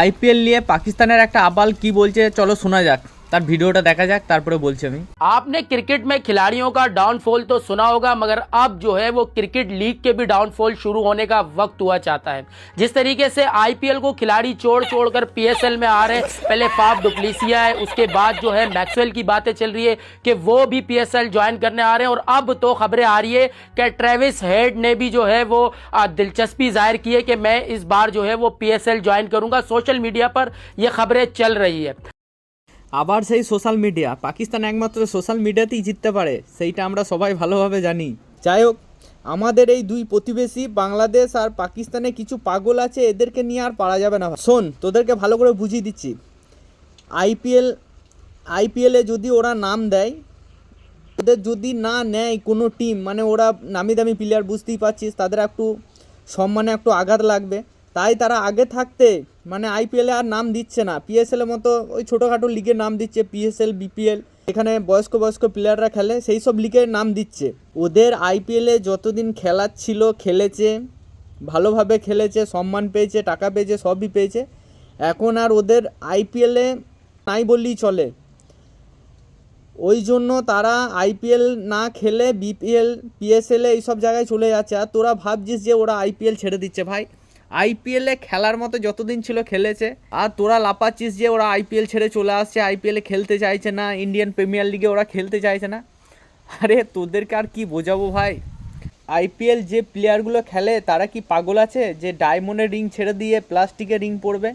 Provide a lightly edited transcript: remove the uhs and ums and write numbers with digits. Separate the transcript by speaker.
Speaker 1: IPL নিয়ে পাকিস্তানের একটা আবাল কি বলছে চলো শোনা যাক, তার ভিডিওটা দেখা যাক, তারপরে বলছি আমি।
Speaker 2: आपने क्रिकेट में खिलाड़ियों का डाउनफॉल तो सुना होगा, मगर अब जो है वो क्रिकेट लीग के भी डाउनफॉल शुरू होने का वक्त हुआ चाहता है। जिस तरीके से आईपीएल को खिलाड़ी छोड़ कर पीएसएल में आ रहे हैं, पहले फाफ डुप्लेसिया है, उसके बाद जो है मैक्सवेल की बातें चल रही है कि वो भी पीएसएल ज्वाइन करने आ रहे हैं, और अब तो खबरें आ रही है कि ट्रेविस हेड ने भी जो है वो दिलचस्पी जाहिर की है कि मैं इस बार जो है वो पीएसएल ज्वाइन करूंगा। सोशल मीडिया पर ये खबरें चल रही है।
Speaker 1: আবার সেই সোশ্যাল মিডিয়া, পাকিস্তান একমাত্র সোশ্যাল মিডিয়াতেই জিততে পারে, সেইটা আমরা সবাই ভালোভাবে জানি। যাই হোক, আমাদের এই দুই প্রতিবেশী বাংলাদেশ আর পাকিস্তানে কিছু পাগল আছে, এদেরকে নিয়ে আর পারা যাবে না। শোন, তোদেরকে ভালো করে বুঝিয়ে দিচ্ছি। আইপিএলে যদি ওরা নাম দেয়, ওদের যদি না নেয় কোনো টিম, মানে ওরা নামি দামি প্লেয়ার, বুঝতেই পারছিস, তাদের একটু সম্মানে একটু আঘাত লাগবে, তাই তারা আগে থাকতে মানে আইপিএলে আর নাম দিচ্ছে না। পিএসএলের মতো ওই ছোটোখাটো লিগের নাম দিচ্ছে, পিএসএল, বিপিএল, এখানে বয়স্ক প্লেয়াররা খেলে, সেই সব লিগের নাম দিচ্ছে। ওদের আইপিএলে যতদিন খেলার ছিল খেলেছে, ভালোভাবে খেলেছে, সম্মান পেয়েছে, টাকা পেয়েছে, সবই পেয়েছে। এখন আর ওদের আইপিএলে নাই বললেই চলে। ওই জন্য তারা আইপিএল না খেলে বিপিএল, পিএসএলে এইসব জায়গায় চলে যাচ্ছে। আর তোরা ভাবছিস যে ওরা আইপিএল ছেড়ে দিচ্ছে। ভাই, আইপিএলে খেলার মতো যতদিন ছিল খেলেছে, আর তোরা লাপাচ্ছিস যে ওরা আইপিএল ছেড়ে চলে আসছে, আইপিএলে খেলতে চাইছে না, ইন্ডিয়ান প্রিমিয়ার লিগে ওরা খেলতে চাইছে না। আরে তোদেরকে আর কি বোঝাবো ভাই। আইপিএল যে প্লেয়ারগুলো খেলে তারা কি পাগল আছে যে ডায়মন্ডের রিং ছেড়ে দিয়ে প্লাস্টিকের রিং পরবে?